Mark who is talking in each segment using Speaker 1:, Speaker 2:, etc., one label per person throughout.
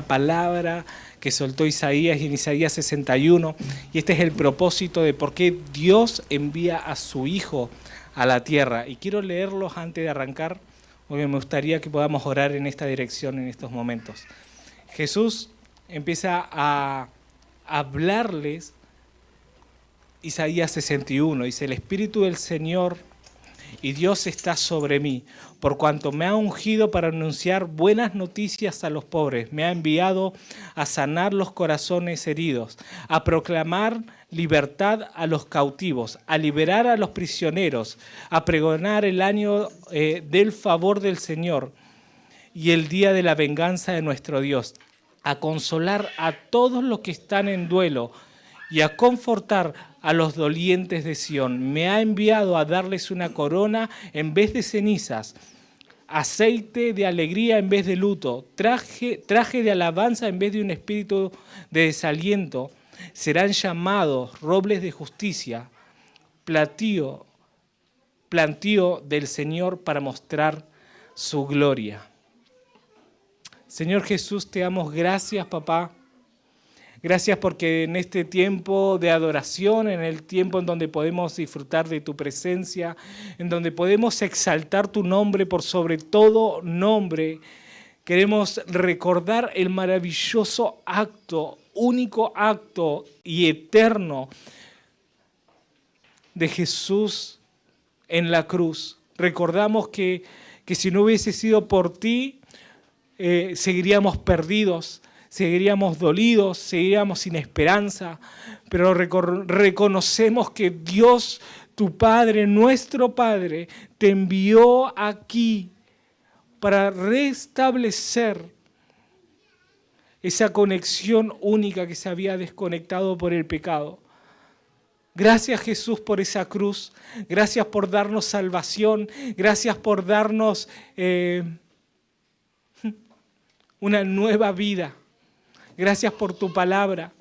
Speaker 1: palabra que soltó Isaías en Isaías 61. Y este es el propósito de por qué Dios envía a su Hijo a la tierra. Y quiero leerlos antes de arrancar, porque me gustaría que podamos orar en esta dirección en estos momentos. Jesús empieza a hablarles, Isaías 61, dice: el Espíritu del Señor y Dios está sobre mí, por cuanto me ha ungido para anunciar buenas noticias a los pobres, me ha enviado a sanar los corazones heridos, a proclamar libertad a los cautivos, a liberar a los prisioneros, a pregonar el año del favor del Señor y el día de la venganza de nuestro Dios, a consolar a todos los que están en duelo y a confortar a los dolientes de Sión. Me ha enviado a darles una corona en vez de cenizas, aceite de alegría en vez de luto, traje de alabanza en vez de un espíritu de desaliento. Serán llamados robles de justicia, plantío del Señor para mostrar su gloria. Señor Jesús, te damos gracias, papá. Gracias porque en este tiempo de adoración, en el tiempo en donde podemos disfrutar de tu presencia, en donde podemos exaltar tu nombre por sobre todo nombre, queremos recordar el maravilloso acto, único acto y eterno de Jesús en la cruz. Recordamos que si no hubiese sido por ti, seguiríamos perdidos, seguiríamos dolidos, seguiríamos sin esperanza, pero reconocemos que Dios, tu Padre, nuestro Padre, te envió aquí para restablecer esa conexión única que se había desconectado por el pecado. Gracias, Jesús, por esa cruz. Gracias por darnos salvación. Gracias por darnos una nueva vida. Gracias por tu palabra.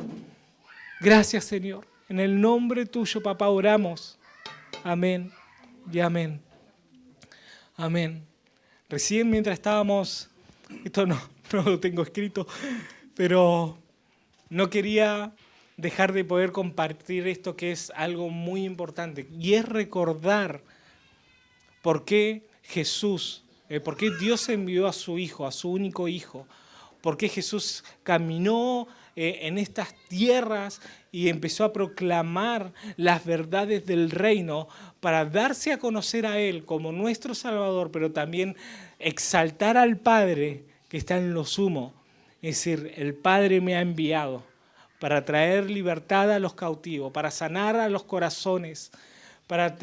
Speaker 1: Gracias, Señor. En el nombre tuyo, papá, oramos. Amén y amén. Amén. Recién mientras estábamos, esto no lo tengo escrito, pero no quería dejar de poder compartir esto que es algo muy importante. Y es recordar por qué Jesús, por qué Dios envió a su Hijo, a su único Hijo. Porque Jesús caminó en estas tierras y empezó a proclamar las verdades del reino para darse a conocer a Él como nuestro Salvador, pero también exaltar al Padre que está en lo sumo. Es decir, el Padre me ha enviado para traer libertad a los cautivos, para sanar a los corazones, para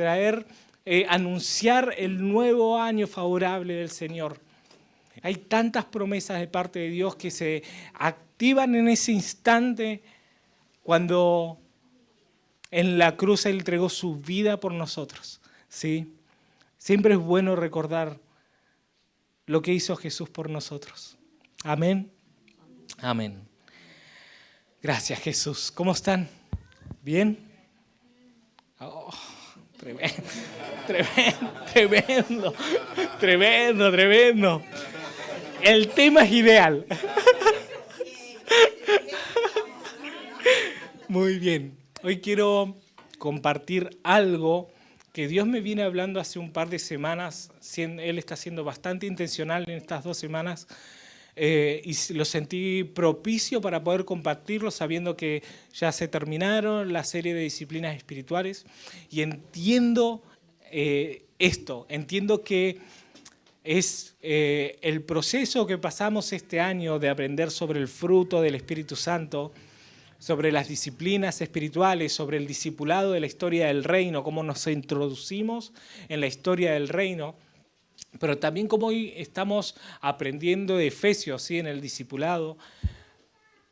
Speaker 1: anunciar el nuevo año favorable del Señor. Hay tantas promesas de parte de Dios que se activan en ese instante cuando en la cruz Él entregó su vida por nosotros, ¿sí? Siempre es bueno recordar lo que hizo Jesús por nosotros. Amén. Amén. Gracias, Jesús. ¿Cómo están? ¿Bien? Oh, tremendo. El tema es ideal. Muy bien. Hoy quiero compartir algo que Dios me viene hablando hace un par de semanas. Él está siendo bastante intencional en estas 2 semanas y lo sentí propicio para poder compartirlo sabiendo que ya se terminaron la serie de disciplinas espirituales. Y entiendo entiendo que es el proceso que pasamos este año de aprender sobre el fruto del Espíritu Santo, sobre las disciplinas espirituales, sobre el discipulado de la historia del reino, cómo nos introducimos en la historia del reino, pero también cómo hoy estamos aprendiendo de Efesios, ¿sí? En el discipulado.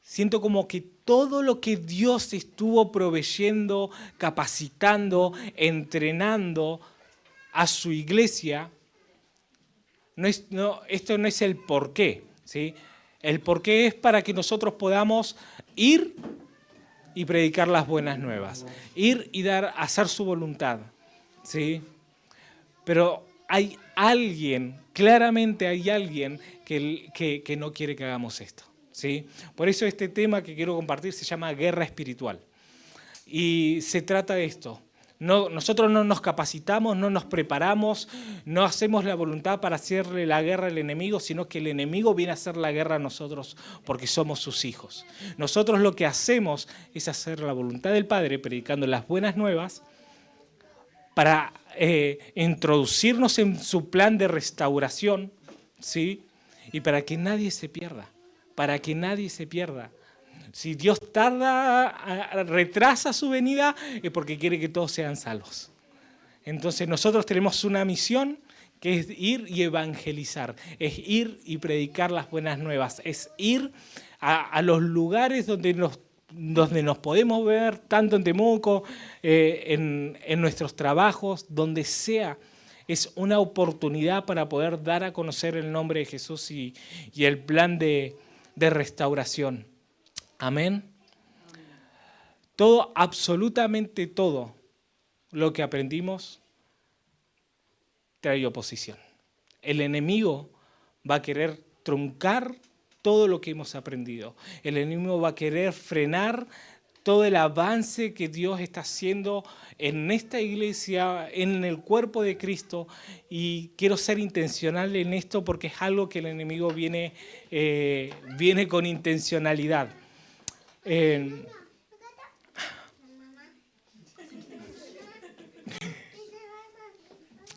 Speaker 1: Siento como que todo lo que Dios estuvo proveyendo, capacitando, entrenando a su iglesia, esto no es el porqué, ¿sí? El porqué es para que nosotros podamos ir y predicar las buenas nuevas, ir y hacer su voluntad, ¿sí? Pero claramente hay alguien que no quiere que hagamos esto. ¿sí? Por eso este tema que quiero compartir se llama guerra espiritual. Y se trata de esto. No, nosotros no nos capacitamos, no nos preparamos, no hacemos la voluntad para hacerle la guerra al enemigo, sino que el enemigo viene a hacer la guerra a nosotros porque somos sus hijos. Nosotros lo que hacemos es hacer la voluntad del Padre, predicando las buenas nuevas, para introducirnos en su plan de restauración, ¿sí? Y para que nadie se pierda, para que nadie se pierda. Si Dios retrasa su venida, es porque quiere que todos sean salvos. Entonces nosotros tenemos una misión que es ir y evangelizar, es ir y predicar las buenas nuevas, es ir a los lugares donde nos podemos ver, tanto en Temuco, en nuestros trabajos, donde sea. Es una oportunidad para poder dar a conocer el nombre de Jesús y el plan de restauración. Amén. Todo, absolutamente todo lo que aprendimos trae oposición. El enemigo va a querer truncar todo lo que hemos aprendido. El enemigo va a querer frenar todo el avance que Dios está haciendo en esta iglesia, en el cuerpo de Cristo. Y quiero ser intencional en esto porque es algo que el enemigo viene con intencionalidad.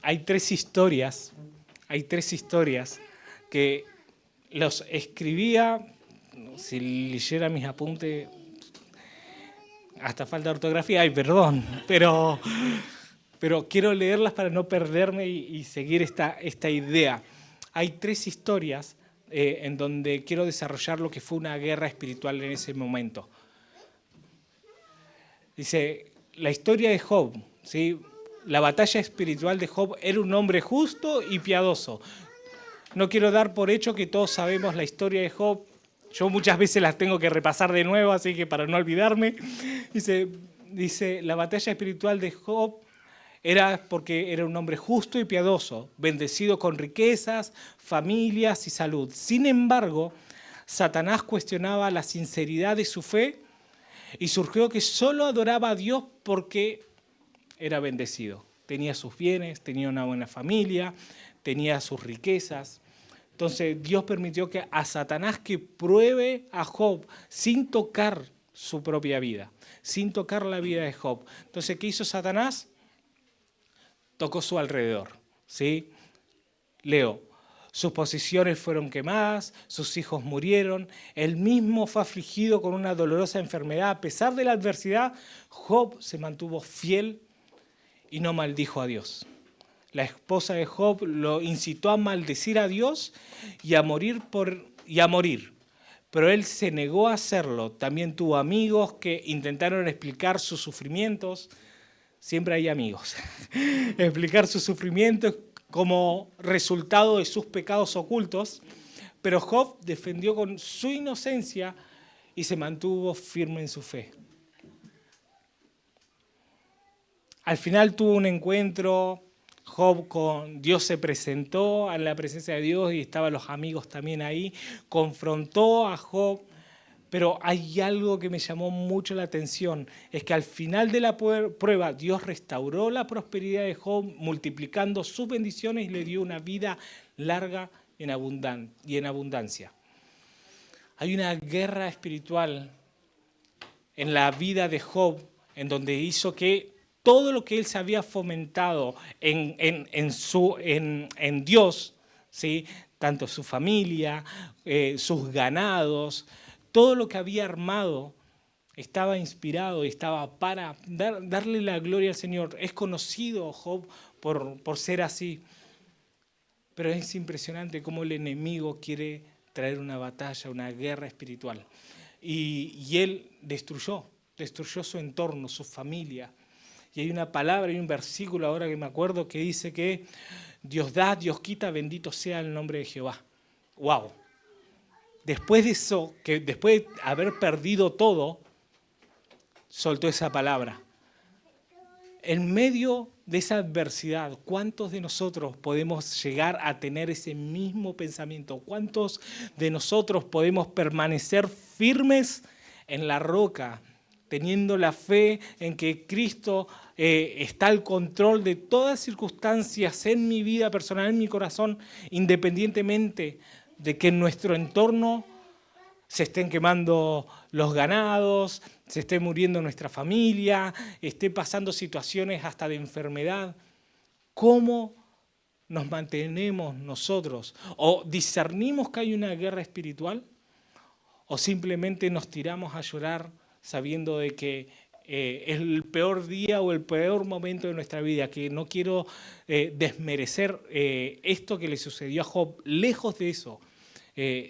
Speaker 1: Hay tres historias que los escribía, si leyera mis apuntes, hasta falta de ortografía, ay, perdón, pero quiero leerlas para no perderme y seguir esta idea. Hay tres historias en donde quiero desarrollar lo que fue una guerra espiritual en ese momento. Dice, la historia de Job, ¿sí? La batalla espiritual de Job, era un hombre justo y piadoso. No quiero dar por hecho que todos sabemos la historia de Job. Yo muchas veces las tengo que repasar de nuevo, así que para no olvidarme. Dice, la batalla espiritual de Job era porque era un hombre justo y piadoso, bendecido con riquezas, familias y salud. Sin embargo, Satanás cuestionaba la sinceridad de su fe y surgió que solo adoraba a Dios porque era bendecido. Tenía sus bienes, tenía una buena familia, tenía sus riquezas. Entonces Dios permitió que a Satanás que pruebe a Job sin tocar su propia vida, sin tocar la vida de Job. Entonces, ¿qué hizo Satanás? Tocó su alrededor, ¿sí? Leo, sus posesiones fueron quemadas, sus hijos murieron, él mismo fue afligido con una dolorosa enfermedad. A pesar de la adversidad, Job se mantuvo fiel y no maldijo a Dios. La esposa de Job lo incitó a maldecir a Dios y a morir. Pero él se negó a hacerlo. También tuvo amigos que intentaron explicar sus sufrimientos. Siempre hay amigos. Explicar sus sufrimientos como resultado de sus pecados ocultos. Pero Job defendió con su inocencia y se mantuvo firme en su fe. Al final tuvo un encuentro, Job con Dios se presentó a la presencia de Dios y estaban los amigos también ahí, confrontó a Job, pero hay algo que me llamó mucho la atención, es que al final de la prueba Dios restauró la prosperidad de Job, multiplicando sus bendiciones y le dio una vida larga y en abundancia. Hay una guerra espiritual en la vida de Job, en donde hizo que todo lo que él se había fomentado en Dios, ¿sí? Tanto su familia, sus ganados, todo lo que había armado estaba inspirado y estaba para darle la gloria al Señor. Es conocido Job por ser así, pero es impresionante cómo el enemigo quiere traer una batalla, una guerra espiritual. Y él destruyó su entorno, su familia. Y hay una palabra, hay un versículo ahora que me acuerdo que dice que Dios da, Dios quita, bendito sea el nombre de Jehová. ¡Wow! Después de eso, que después de haber perdido todo, soltó esa palabra. En medio de esa adversidad, ¿cuántos de nosotros podemos llegar a tener ese mismo pensamiento? ¿Cuántos de nosotros podemos permanecer firmes en la roca, teniendo la fe en que Cristo está al control de todas circunstancias en mi vida personal, en mi corazón, independientemente de que en nuestro entorno se estén quemando los ganados, se esté muriendo nuestra familia, esté pasando situaciones hasta de enfermedad? ¿Cómo nos mantenemos nosotros? ¿O discernimos que hay una guerra espiritual? ¿O simplemente nos tiramos a llorar sabiendo de que es el peor día o el peor momento de nuestra vida? Que no quiero desmerecer esto que le sucedió a Job, lejos de eso.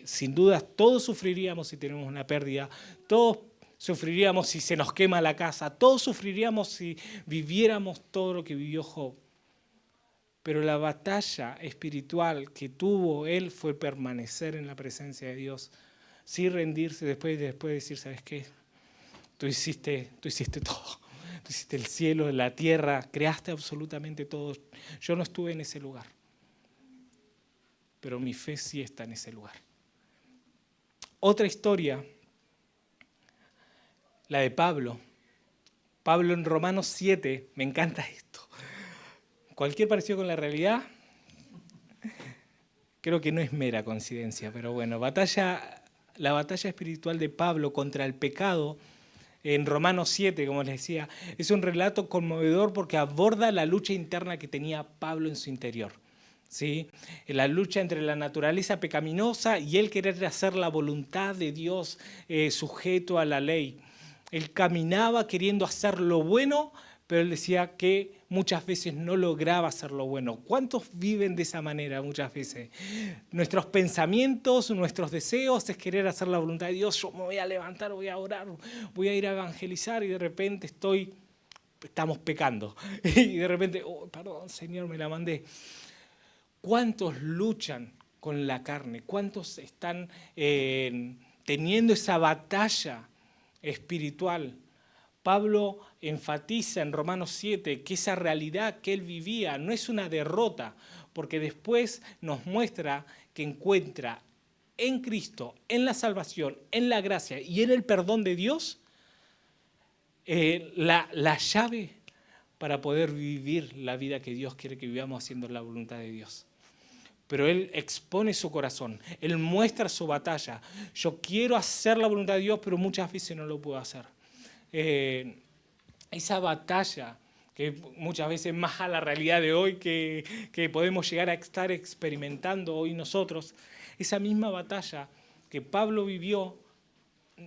Speaker 1: Sin duda todos sufriríamos si tenemos una pérdida, todos sufriríamos si se nos quema la casa, todos sufriríamos si viviéramos todo lo que vivió Job. Pero la batalla espiritual que tuvo él fue permanecer en la presencia de Dios, sin rendirse después de decir, ¿sabes qué? Tú hiciste todo, tú hiciste el cielo, la tierra, creaste absolutamente todo. Yo no estuve en ese lugar, pero mi fe sí está en ese lugar. Otra historia, la de Pablo. Pablo en Romanos 7, me encanta esto. Cualquier parecido con la realidad, creo que no es mera coincidencia, pero bueno, la batalla espiritual de Pablo contra el pecado, en Romanos 7, como les decía, es un relato conmovedor porque aborda la lucha interna que tenía Pablo en su interior. ¿Sí? La lucha entre la naturaleza pecaminosa y el querer hacer la voluntad de Dios sujeto a la ley. Él caminaba queriendo hacer lo bueno, pero él decía que muchas veces no lograba hacer lo bueno. ¿Cuántos viven de esa manera muchas veces? Nuestros pensamientos, nuestros deseos es querer hacer la voluntad de Dios. Yo me voy a levantar, voy a orar, voy a ir a evangelizar y de repente estamos pecando. Y de repente, oh, perdón, Señor, me la mandé. ¿Cuántos luchan con la carne? ¿Cuántos están teniendo esa batalla espiritual? Pablo enfatiza en Romanos 7 que esa realidad que él vivía no es una derrota, porque después nos muestra que encuentra en Cristo, en la salvación, en la gracia y en el perdón de Dios, la llave para poder vivir la vida que Dios quiere que vivamos haciendo la voluntad de Dios. Pero él expone su corazón, él muestra su batalla. Yo quiero hacer la voluntad de Dios, pero muchas veces no lo puedo hacer. Esa batalla, que muchas veces más a la realidad de hoy que podemos llegar a estar experimentando hoy nosotros, esa misma batalla que Pablo vivió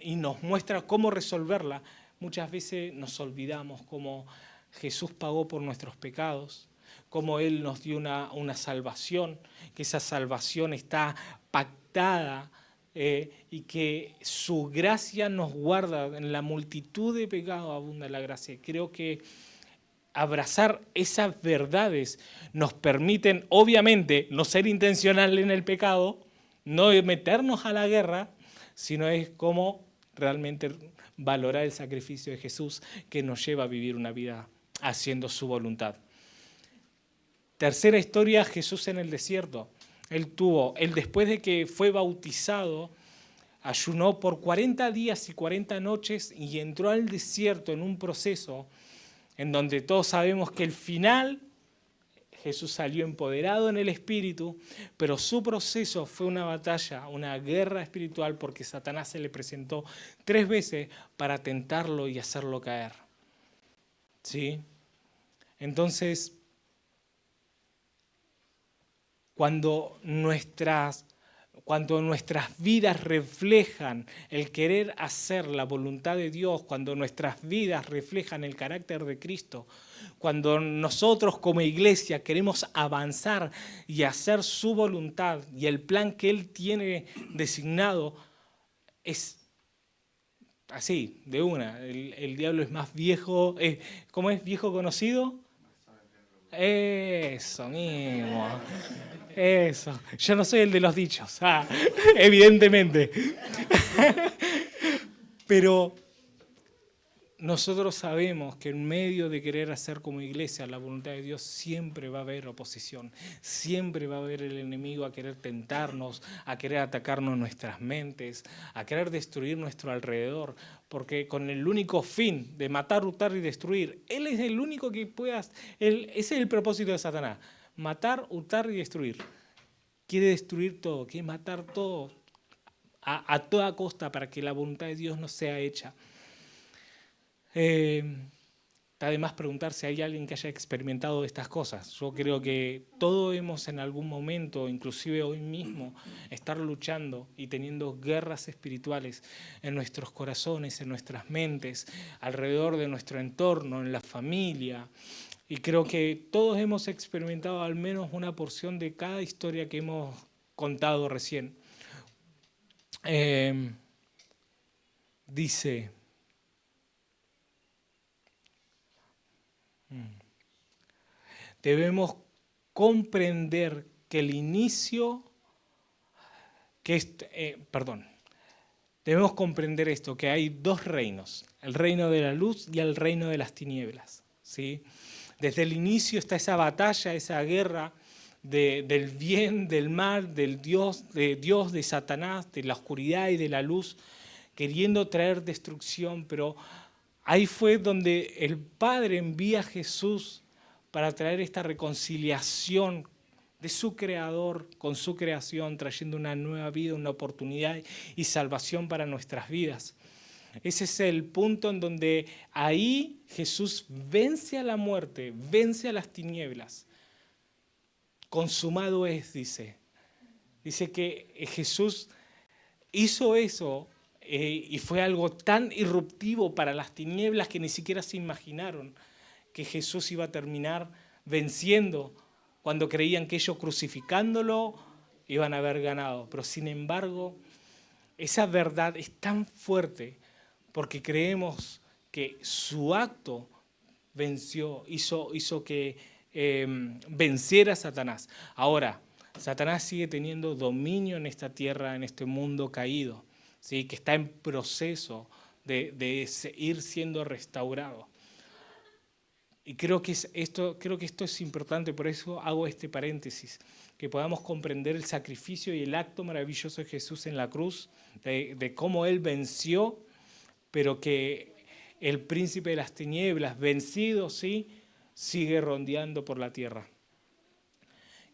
Speaker 1: y nos muestra cómo resolverla, muchas veces nos olvidamos cómo Jesús pagó por nuestros pecados, cómo Él nos dio una salvación, que esa salvación está pactada y que su gracia nos guarda. En la multitud de pecados abunda la gracia. Creo que abrazar esas verdades nos permiten, obviamente, no ser intencional en el pecado, no meternos a la guerra, sino es como realmente valorar el sacrificio de Jesús que nos lleva a vivir una vida haciendo su voluntad. Tercera historia, Jesús en el desierto. Él después de que fue bautizado, ayunó por 40 días y 40 noches y entró al desierto en un proceso en donde todos sabemos que el final, Jesús salió empoderado en el Espíritu, pero su proceso fue una batalla, una guerra espiritual, porque Satanás se le presentó 3 veces para tentarlo y hacerlo caer. ¿Sí? Entonces, cuando nuestras vidas reflejan el querer hacer la voluntad de Dios, cuando nuestras vidas reflejan el carácter de Cristo, cuando nosotros como iglesia queremos avanzar y hacer su voluntad y el plan que Él tiene designado, es así, de una. El diablo es más viejo, ¿cómo es? ¿Viejo conocido? Eso mismo. Eso. Yo no soy el de los dichos, evidentemente. Pero nosotros sabemos que en medio de querer hacer como iglesia la voluntad de Dios siempre va a haber oposición, siempre va a haber el enemigo a querer tentarnos, a querer atacarnos nuestras mentes, a querer destruir nuestro alrededor, porque con el único fin de matar, hurtar y destruir, Él es el único que pueda, ese es el propósito de Satanás, matar, hurtar y destruir. Quiere destruir todo, quiere matar todo a toda costa para que la voluntad de Dios no sea hecha. Está de más preguntar si hay alguien que haya experimentado estas cosas. Yo creo que todos hemos en algún momento, inclusive hoy mismo, estar luchando y teniendo guerras espirituales en nuestros corazones, en nuestras mentes, alrededor de nuestro entorno, en la familia. Y creo que todos hemos experimentado al menos una porción de cada historia que hemos contado recién. Dice... Debemos comprender que el inicio, debemos comprender esto, que hay dos reinos, el reino de la luz y el reino de las tinieblas, ¿sí? Desde el inicio está esa batalla, esa guerra del bien, del mal, del Dios, de Satanás, de la oscuridad y de la luz, queriendo traer destrucción, pero ahí fue donde el Padre envía a Jesús para traer esta reconciliación de su Creador con su creación, trayendo una nueva vida, una oportunidad y salvación para nuestras vidas. Ese es el punto en donde ahí Jesús vence a la muerte, vence a las tinieblas. Consumado es, dice. Dice que Jesús hizo eso y fue algo tan irruptivo para las tinieblas que ni siquiera se imaginaron que Jesús iba a terminar venciendo cuando creían que ellos crucificándolo iban a haber ganado. Pero sin embargo, esa verdad es tan fuerte porque creemos que su acto venció, hizo que venciera a Satanás. Ahora, Satanás sigue teniendo dominio en esta tierra, en este mundo caído, ¿sí? Que está en proceso de ir siendo restaurado. Y creo que esto es importante, por eso hago este paréntesis, que podamos comprender el sacrificio y el acto maravilloso de Jesús en la cruz, de cómo Él venció, pero que el príncipe de las tinieblas, vencido, sí, sigue rondeando por la tierra.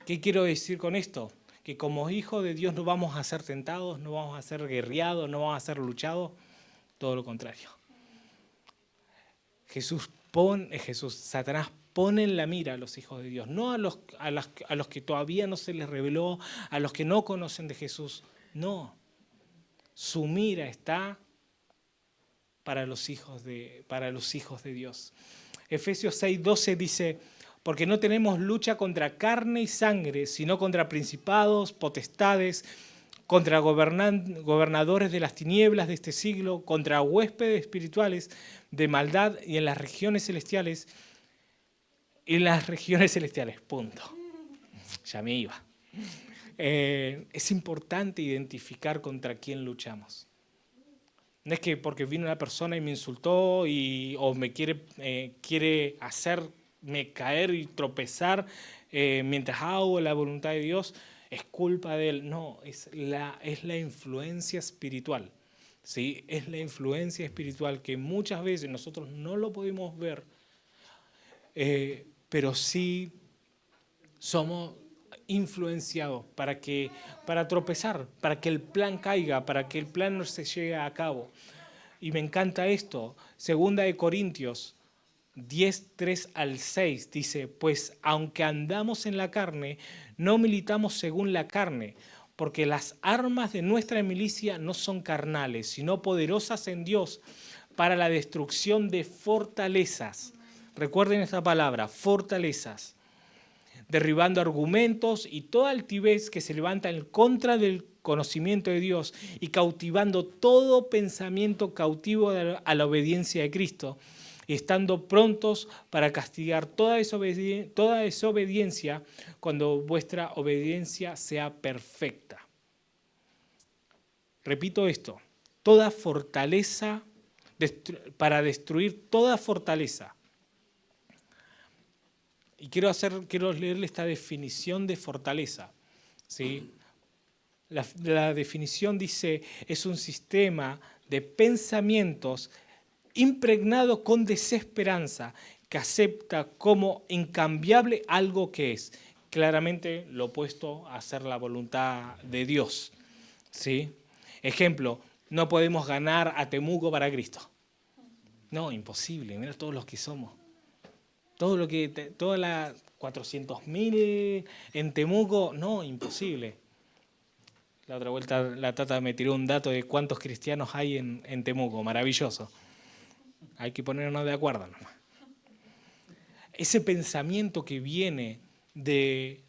Speaker 1: ¿Qué quiero decir con esto? Que como hijos de Dios no vamos a ser tentados, no vamos a ser guerreados, no vamos a ser luchados, todo lo contrario. Satanás pone en la mira a los hijos de Dios, no a los que todavía no se les reveló, a los que no conocen de Jesús, no. Su mira está para los hijos de Dios. Efesios 6:12 dice, porque no tenemos lucha contra carne y sangre, sino contra principados, potestades, contra gobernadores de las tinieblas de este siglo, contra huéspedes espirituales de maldad y en las regiones celestiales. Punto. Ya me iba. Es importante identificar contra quién luchamos. No es que porque vino una persona y me insultó o me quiere hacerme caer y tropezar mientras hago la voluntad de Dios, es culpa de él. No, es la influencia espiritual. ¿Sí? Es la influencia espiritual que muchas veces nosotros no lo podemos ver, pero sí somos influenciados para tropezar, para que el plan caiga, para que el plan no se llegue a cabo. Y me encanta esto, 2 Corintios 10, 3 al 6, dice, pues aunque andamos en la carne, no militamos según la carne, porque las armas de nuestra milicia no son carnales, sino poderosas en Dios para la destrucción de fortalezas. Recuerden esta palabra, fortalezas. Derribando argumentos y toda altivez que se levanta en contra del conocimiento de Dios y cautivando todo pensamiento cautivo a la obediencia de Cristo y estando prontos para castigar toda desobediencia cuando vuestra obediencia sea perfecta. Repito esto, toda fortaleza para destruir toda fortaleza. Y quiero leerle esta definición de fortaleza, ¿sí? La definición dice, es un sistema de pensamientos impregnado con desesperanza, que acepta como incambiable algo que es. Claramente lo opuesto a hacer la voluntad de Dios, ¿sí? Ejemplo, no podemos ganar a Temuco para Cristo. No, imposible, mira todos los que somos. Todas las 400.000 en Temuco, no, imposible. La otra vuelta la Tata me tiró un dato de cuántos cristianos hay en Temuco, maravilloso. Hay que ponernos de acuerdo nomás. Ese pensamiento que viene de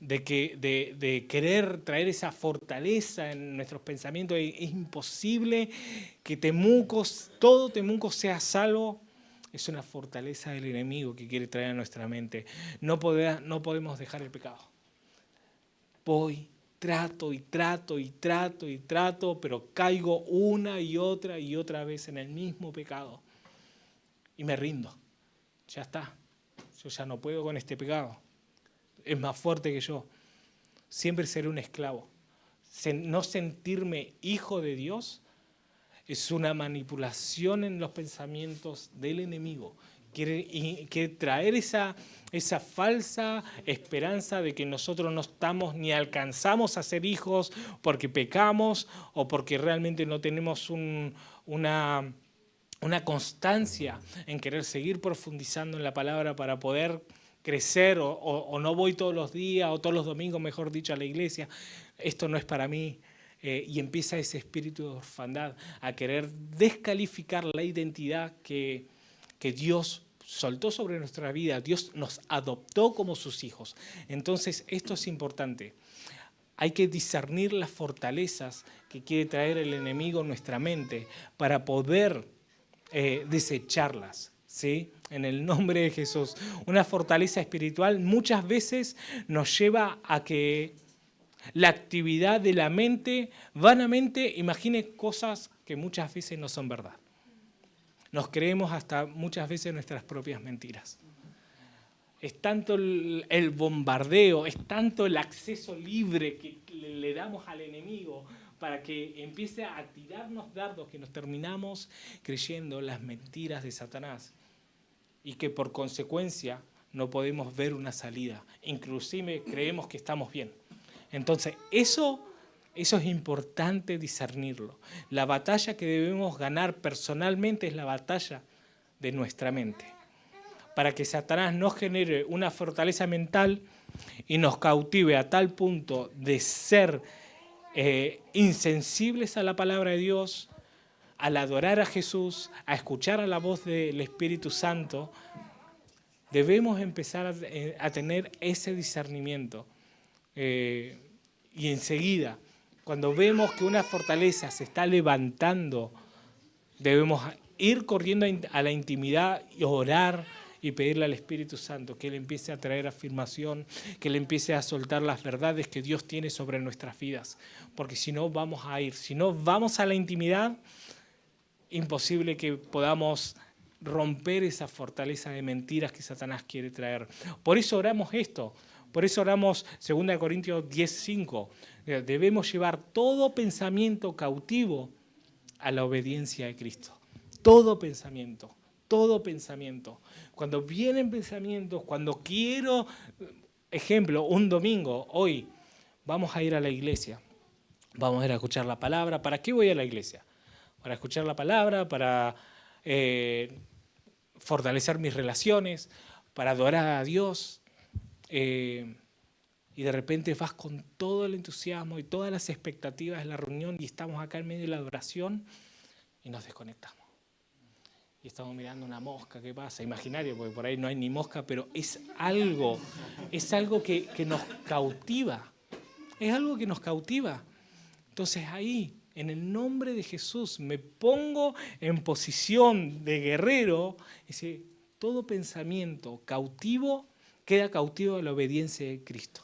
Speaker 1: querer traer esa fortaleza en nuestros pensamientos, es imposible que todo Temuco sea salvo. Es una fortaleza del enemigo que quiere traer a nuestra mente. No podemos dejar el pecado. Voy, trato, pero caigo una y otra vez en el mismo pecado. Y me rindo. Ya está. Yo ya no puedo con este pecado. Es más fuerte que yo. Siempre seré un esclavo. No sentirme hijo de Dios es una manipulación en los pensamientos del enemigo. Quiere traer esa falsa esperanza de que nosotros no estamos ni alcanzamos a ser hijos porque pecamos o porque realmente no tenemos una constancia en querer seguir profundizando en la palabra para poder crecer o no voy todos los días o todos los domingos, mejor dicho, a la iglesia. Esto no es para mí. Y empieza ese espíritu de orfandad a querer descalificar la identidad que Dios soltó sobre nuestra vida. Dios nos adoptó como sus hijos. Entonces, esto es importante. Hay que discernir las fortalezas que quiere traer el enemigo en nuestra mente para poder desecharlas, ¿sí? En el nombre de Jesús. Una fortaleza espiritual muchas veces nos lleva a que la actividad de la mente vanamente imagine cosas que muchas veces no son verdad. Nos creemos hasta muchas veces nuestras propias mentiras. Es tanto el bombardeo, es tanto el acceso libre que le damos al enemigo para que empiece a tirarnos dardos que nos terminamos creyendo las mentiras de Satanás y que por consecuencia no podemos ver una salida. Inclusive creemos que estamos bien. Entonces, eso es importante discernirlo. La batalla que debemos ganar personalmente es la batalla de nuestra mente. Para que Satanás no genere una fortaleza mental y nos cautive a tal punto de ser insensibles a la palabra de Dios, al adorar a Jesús, a escuchar a la voz del Espíritu Santo, debemos empezar a tener ese discernimiento. Y enseguida, cuando vemos que una fortaleza se está levantando, debemos ir corriendo a la intimidad y orar y pedirle al Espíritu Santo que Él empiece a traer afirmación, que Él empiece a soltar las verdades que Dios tiene sobre nuestras vidas. Porque si no si no vamos a la intimidad, imposible que podamos romper esa fortaleza de mentiras que Satanás quiere traer. Por eso oramos esto. Por eso oramos 2 Corintios 10:5. Debemos llevar todo pensamiento cautivo a la obediencia de Cristo. Todo pensamiento. Cuando vienen pensamientos, cuando quiero, ejemplo, un domingo, hoy, vamos a ir a la iglesia. Vamos a ir a escuchar la palabra. ¿Para qué voy a la iglesia? Para escuchar la palabra, para fortalecer mis relaciones, para adorar a Dios. Y de repente vas con todo el entusiasmo y todas las expectativas de la reunión y estamos acá en medio de la adoración y nos desconectamos. Y estamos mirando una mosca, ¿qué pasa? Imaginario, porque por ahí no hay ni mosca, pero es algo que nos cautiva. Es algo que nos cautiva. Entonces ahí, en el nombre de Jesús, me pongo en posición de guerrero. Dice, todo pensamiento cautivo queda cautivo a la obediencia de Cristo.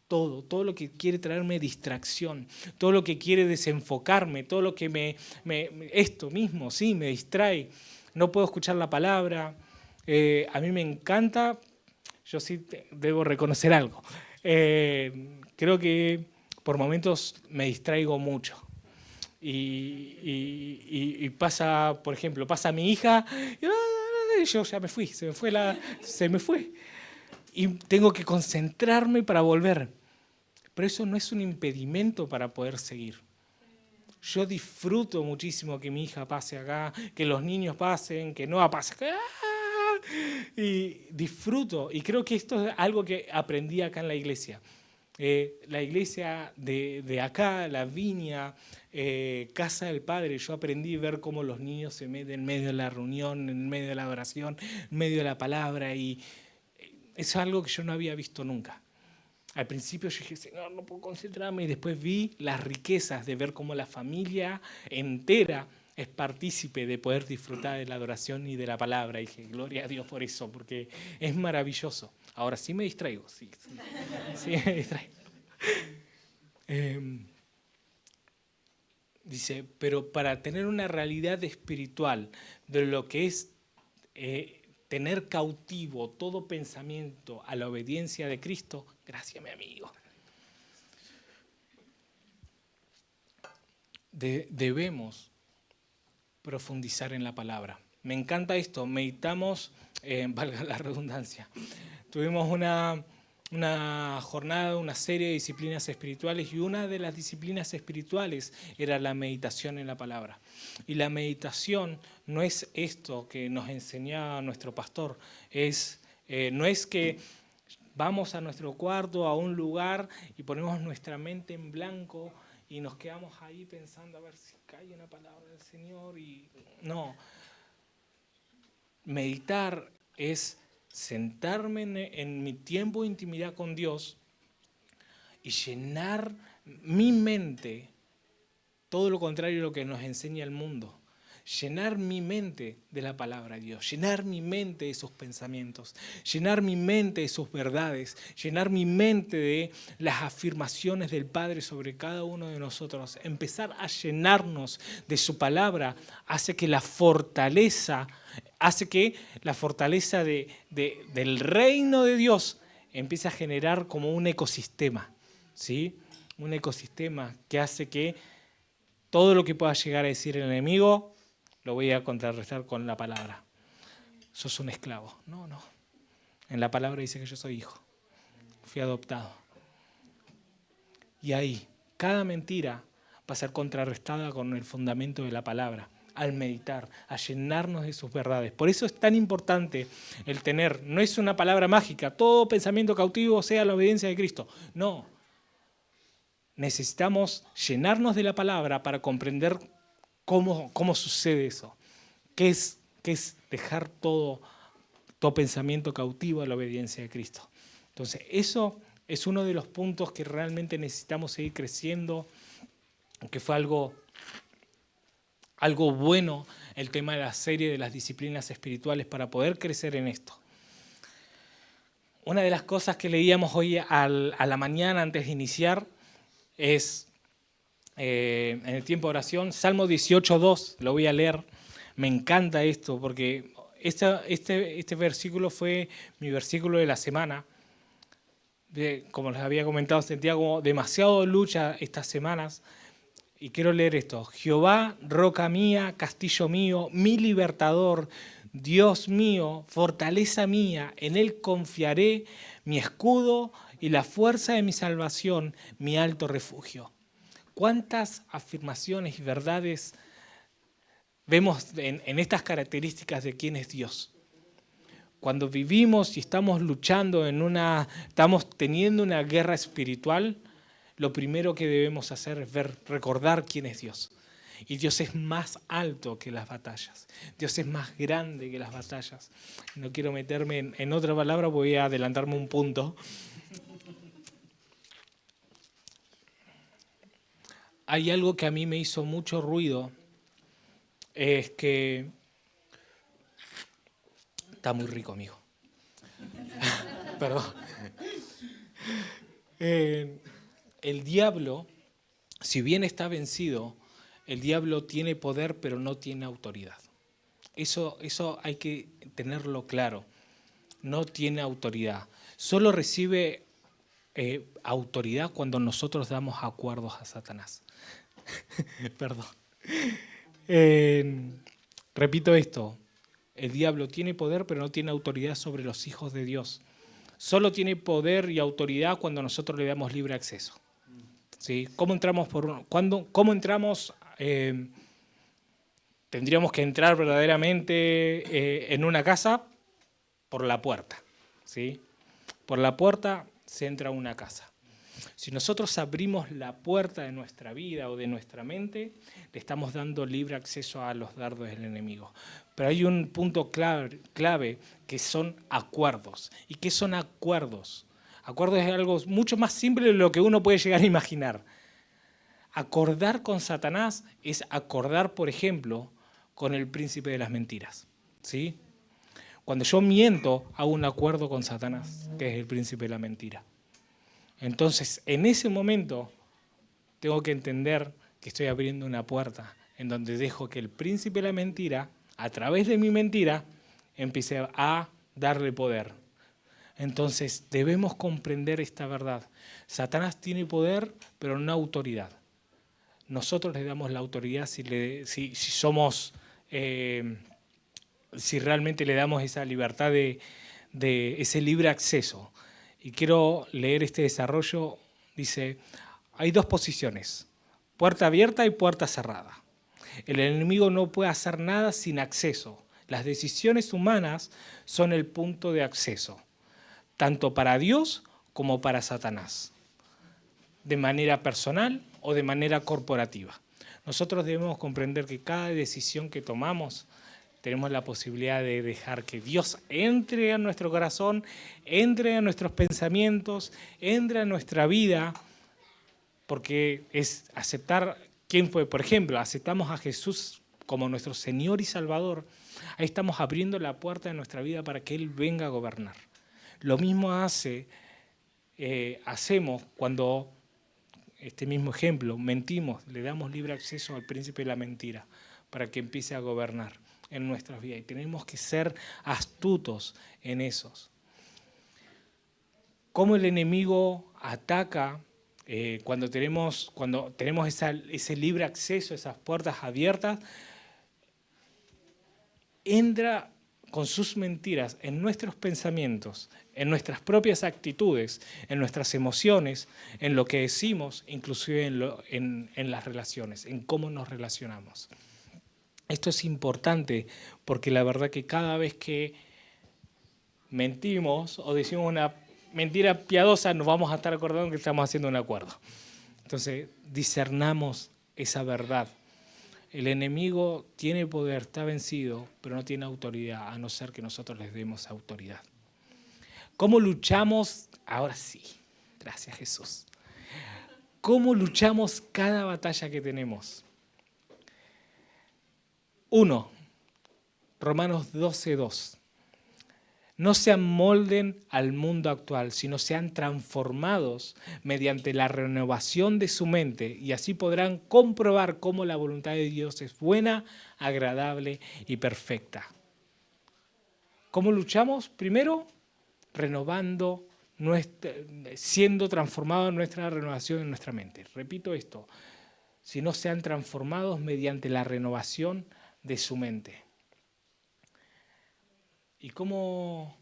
Speaker 1: todo lo que quiere traerme distracción, todo lo que quiere desenfocarme, todo lo que esto mismo, sí, me distrae. No puedo escuchar la palabra. A mí me encanta, yo sí debo reconocer algo. Creo que por momentos me distraigo mucho. Y pasa, por ejemplo, pasa mi hija, y yo ya me fui, se me fue. Y tengo que concentrarme para volver. Pero eso no es un impedimento para poder seguir. Yo disfruto muchísimo que mi hija pase acá, que los niños pasen, que Noah pase acá. Y disfruto. Y creo que esto es algo que aprendí acá en la iglesia. La iglesia de acá, la viña, Casa del Padre, yo aprendí a ver cómo los niños se meten en medio de la reunión, en medio de la oración, en medio de la palabra. Y eso es algo que yo no había visto nunca. Al principio yo dije, Señor, no puedo concentrarme, y después vi las riquezas de ver cómo la familia entera es partícipe de poder disfrutar de la adoración y de la palabra. Y dije, gloria a Dios por eso, porque es maravilloso. Ahora sí me distraigo, sí me distraigo. Dice, pero para tener una realidad espiritual de lo que es tener cautivo todo pensamiento a la obediencia de Cristo, gracias mi amigo, debemos profundizar en la palabra. Me encanta esto, meditamos, valga la redundancia, tuvimos una jornada, una serie de disciplinas espirituales, y una de las disciplinas espirituales era la meditación en la palabra. Y la meditación no es esto que nos enseñaba nuestro pastor, no es que vamos a nuestro cuarto, a un lugar, y ponemos nuestra mente en blanco y nos quedamos ahí pensando a ver si cae una palabra del Señor. Y no, meditar es sentarme en mi tiempo de intimidad con Dios y llenar mi mente, todo lo contrario a lo que nos enseña el mundo. Llenar mi mente de la palabra de Dios, llenar mi mente de sus pensamientos, llenar mi mente de sus verdades, llenar mi mente de las afirmaciones del Padre sobre cada uno de nosotros. Empezar a llenarnos de su palabra hace que la fortaleza del reino de Dios empiece a generar como un ecosistema, ¿sí? Un ecosistema que hace que todo lo que pueda llegar a decir el enemigo lo voy a contrarrestar con la palabra. Sos un esclavo. No. En la palabra dice que yo soy hijo. Fui adoptado. Y ahí, cada mentira va a ser contrarrestada con el fundamento de la palabra, al meditar, a llenarnos de sus verdades. Por eso es tan importante el tener, no es una palabra mágica, todo pensamiento cautivo sea la obediencia de Cristo. No. Necesitamos llenarnos de la palabra para comprender cómo sucede eso. ¿Qué es dejar todo pensamiento cautivo a la obediencia de Cristo? Entonces, eso es uno de los puntos que realmente necesitamos seguir creciendo, que fue algo bueno el tema de la serie de las disciplinas espirituales para poder crecer en esto. Una de las cosas que leíamos hoy a la mañana antes de iniciar es, en el tiempo de oración, Salmo 18:2, lo voy a leer. Me encanta esto porque este versículo fue mi versículo de la semana. Como les había comentado, sentía como demasiado lucha estas semanas. Y quiero leer esto. Jehová, roca mía, castillo mío, mi libertador, Dios mío, fortaleza mía, en Él confiaré, mi escudo y la fuerza de mi salvación, mi alto refugio. ¿Cuántas afirmaciones y verdades vemos en estas características de quién es Dios? Cuando vivimos y estamos luchando estamos teniendo una guerra espiritual, lo primero que debemos hacer es recordar quién es Dios. Y Dios es más alto que las batallas. Dios es más grande que las batallas. No quiero meterme en otra palabra, voy a adelantarme un punto. Hay algo que a mí me hizo mucho ruido, es que está muy rico, amigo. Perdón. El diablo, si bien está vencido, el diablo tiene poder pero no tiene autoridad. Eso hay que tenerlo claro. No tiene autoridad. Solo recibe autoridad cuando nosotros damos acuerdos a Satanás. Perdón. Repito esto. El diablo tiene poder pero no tiene autoridad sobre los hijos de Dios. Solo tiene poder y autoridad cuando nosotros le damos libre acceso. ¿Sí? ¿Cómo entramos? ¿Cómo entramos? Tendríamos que entrar verdaderamente en una casa por la puerta. ¿Sí? Por la puerta se entra a una casa. Si nosotros abrimos la puerta de nuestra vida o de nuestra mente, le estamos dando libre acceso a los dardos del enemigo. Pero hay un punto clave que son acuerdos. ¿Y qué son acuerdos? Acuerdos es algo mucho más simple de lo que uno puede llegar a imaginar. Acordar con Satanás es acordar, por ejemplo, con el príncipe de las mentiras. ¿Sí? Cuando yo miento, hago un acuerdo con Satanás, que es el príncipe de la mentira. Entonces, en ese momento, tengo que entender que estoy abriendo una puerta en donde dejo que el príncipe de la mentira, a través de mi mentira, empiece a darle poder. Entonces, debemos comprender esta verdad. Satanás tiene poder, pero no autoridad. Nosotros le damos la autoridad si realmente le damos esa libertad de ese libre acceso. Y quiero leer este desarrollo. Dice, hay dos posiciones, puerta abierta y puerta cerrada. El enemigo no puede hacer nada sin acceso. Las decisiones humanas son el punto de acceso, tanto para Dios como para Satanás, de manera personal o de manera corporativa. Nosotros debemos comprender que cada decisión que tomamos tenemos la posibilidad de dejar que Dios entre a nuestro corazón, entre a nuestros pensamientos, entre a nuestra vida, porque es aceptar quién fue. Por ejemplo, aceptamos a Jesús como nuestro Señor y Salvador. Ahí estamos abriendo la puerta de nuestra vida para que Él venga a gobernar. Lo mismo hacemos cuando, este mismo ejemplo, mentimos, le damos libre acceso al príncipe de la mentira para que empiece a gobernar en nuestras vidas. Y tenemos que ser astutos en esos. Cómo el enemigo ataca cuando tenemos ese libre acceso, esas puertas abiertas, entra con sus mentiras en nuestros pensamientos, en nuestras propias actitudes, en nuestras emociones, en lo que decimos, inclusive en las relaciones, en cómo nos relacionamos. Esto es importante porque la verdad que cada vez que mentimos o decimos una mentira piadosa, nos vamos a estar acordando que estamos haciendo un acuerdo. Entonces, discernamos esa verdad. El enemigo tiene poder, está vencido, pero no tiene autoridad, a no ser que nosotros les demos autoridad. ¿Cómo luchamos? Ahora sí, gracias Jesús. ¿Cómo luchamos cada batalla que tenemos? 1. Romanos 12:2. No se amolden al mundo actual, sino sean transformados mediante la renovación de su mente, y así podrán comprobar cómo la voluntad de Dios es buena, agradable y perfecta. ¿Cómo luchamos? Primero, siendo transformados en nuestra renovación en nuestra mente. Repito esto, si no sean transformados mediante la renovación de su mente. ¿Y cómo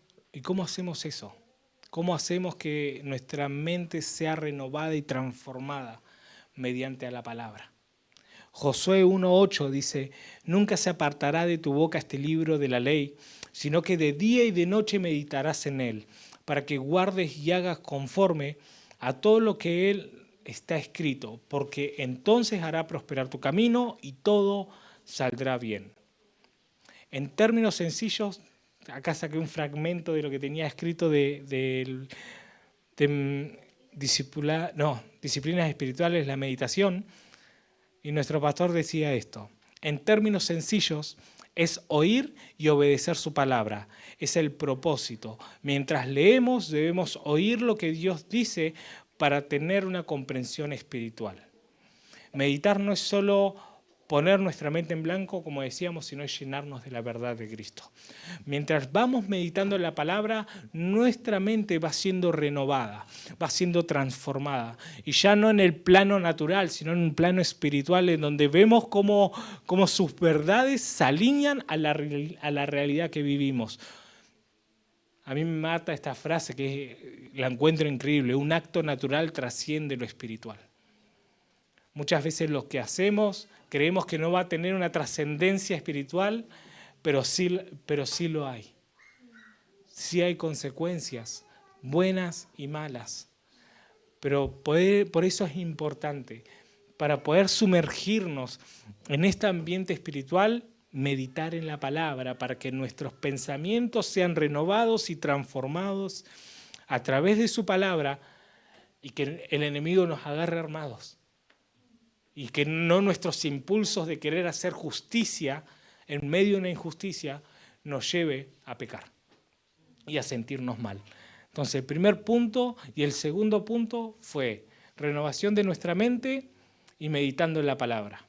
Speaker 1: hacemos eso? ¿Cómo hacemos que nuestra mente sea renovada y transformada mediante a la palabra? Josué 1:8 dice, nunca se apartará de tu boca este libro de la ley, sino que de día y de noche meditarás en él, para que guardes y hagas conforme a todo lo que él está escrito, porque entonces hará prosperar tu camino y todo saldrá bien. En términos sencillos, acá saqué un fragmento de lo que tenía escrito de disciplinas espirituales, la meditación, y nuestro pastor decía esto. En términos sencillos, es oír y obedecer su palabra. Es el propósito. Mientras leemos, debemos oír lo que Dios dice para tener una comprensión espiritual. Meditar no es solo poner nuestra mente en blanco, como decíamos, sino es llenarnos de la verdad de Cristo. Mientras vamos meditando en la palabra, nuestra mente va siendo renovada, va siendo transformada. Y ya no en el plano natural, sino en un plano espiritual, en donde vemos cómo sus verdades se alinean a la realidad que vivimos. A mí me mata esta frase, que la encuentro increíble: un acto natural trasciende lo espiritual. Muchas veces lo que hacemos creemos que no va a tener una trascendencia espiritual, pero sí lo hay. Sí hay consecuencias, buenas y malas. Pero por eso es importante, para poder sumergirnos en este ambiente espiritual, meditar en la palabra, para que nuestros pensamientos sean renovados y transformados a través de su palabra, y que el enemigo nos agarre armados. Y que no nuestros impulsos de querer hacer justicia en medio de una injusticia nos lleve a pecar y a sentirnos mal. Entonces, el primer punto y el segundo punto fue renovación de nuestra mente y meditando en la palabra.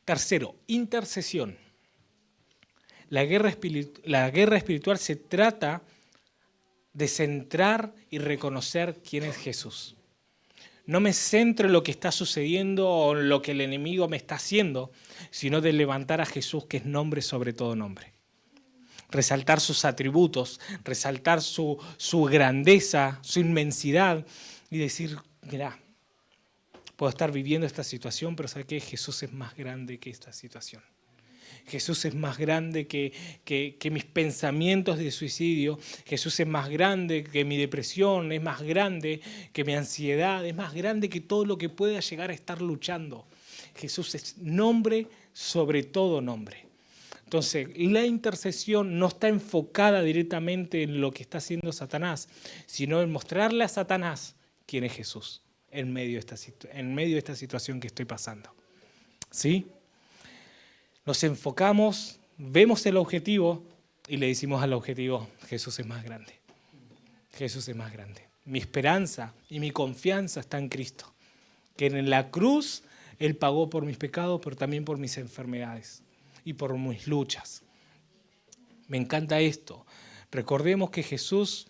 Speaker 1: Tercero, intercesión. La guerra espiritual se trata de centrar y reconocer quién es Jesús. No me centro en lo que está sucediendo o en lo que el enemigo me está haciendo, sino de levantar a Jesús, que es nombre sobre todo nombre. Resaltar sus atributos, resaltar su grandeza, su inmensidad, y decir: mirá, puedo estar viviendo esta situación, pero ¿sabe qué? Jesús es más grande que esta situación. Jesús es más grande que mis pensamientos de suicidio. Jesús es más grande que mi depresión, es más grande que mi ansiedad, es más grande que todo lo que pueda llegar a estar luchando. Jesús es nombre sobre todo nombre. Entonces, la intercesión no está enfocada directamente en lo que está haciendo Satanás, sino en mostrarle a Satanás quién es Jesús en medio de esta situación que estoy pasando. ¿Sí? Nos enfocamos, vemos el objetivo y le decimos al objetivo: Jesús es más grande. Jesús es más grande. Mi esperanza y mi confianza está en Cristo, que en la cruz Él pagó por mis pecados, pero también por mis enfermedades y por mis luchas. Me encanta esto. Recordemos que Jesús,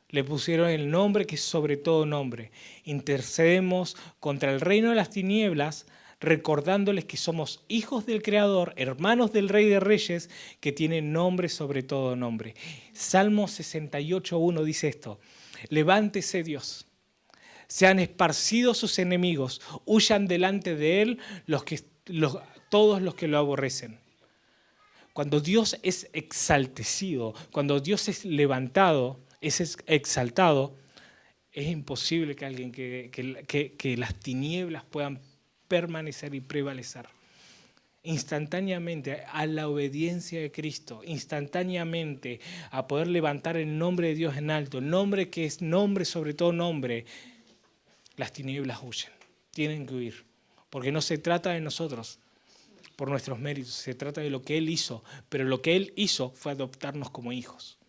Speaker 1: le pusieron el nombre que es sobre todo nombre. Intercedemos contra el reino de las tinieblas, recordándoles que somos hijos del Creador, hermanos del Rey de Reyes, que tiene nombre sobre todo nombre. Salmo 68:1 dice esto: levántese Dios, sean esparcidos sus enemigos, huyan delante de él todos los que lo aborrecen. Cuando Dios es exaltecido, cuando Dios es levantado, es exaltado, es imposible que las tinieblas puedan permanecer y prevalecer. Instantáneamente a la obediencia de Cristo, instantáneamente a poder levantar el nombre de Dios en alto, el nombre que es nombre sobre todo nombre, las tinieblas huyen, tienen que huir, porque no se trata de nosotros por nuestros méritos, se trata de lo que Él hizo, pero lo que Él hizo fue adoptarnos como hijos.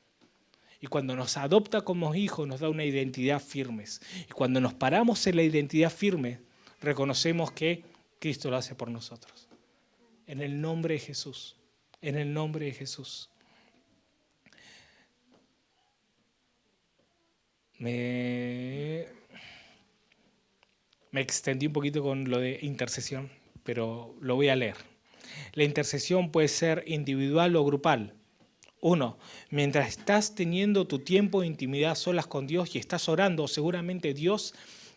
Speaker 1: Y cuando nos adopta como hijos nos da una identidad firme. Y cuando nos paramos en la identidad firme, reconocemos que Cristo lo hace por nosotros. En el nombre de Jesús. En el nombre de Jesús. Me extendí un poquito con lo de intercesión, pero lo voy a leer. La intercesión puede ser individual o grupal. 1. Mientras estás teniendo tu tiempo de intimidad a solas con Dios y estás orando, seguramente Dios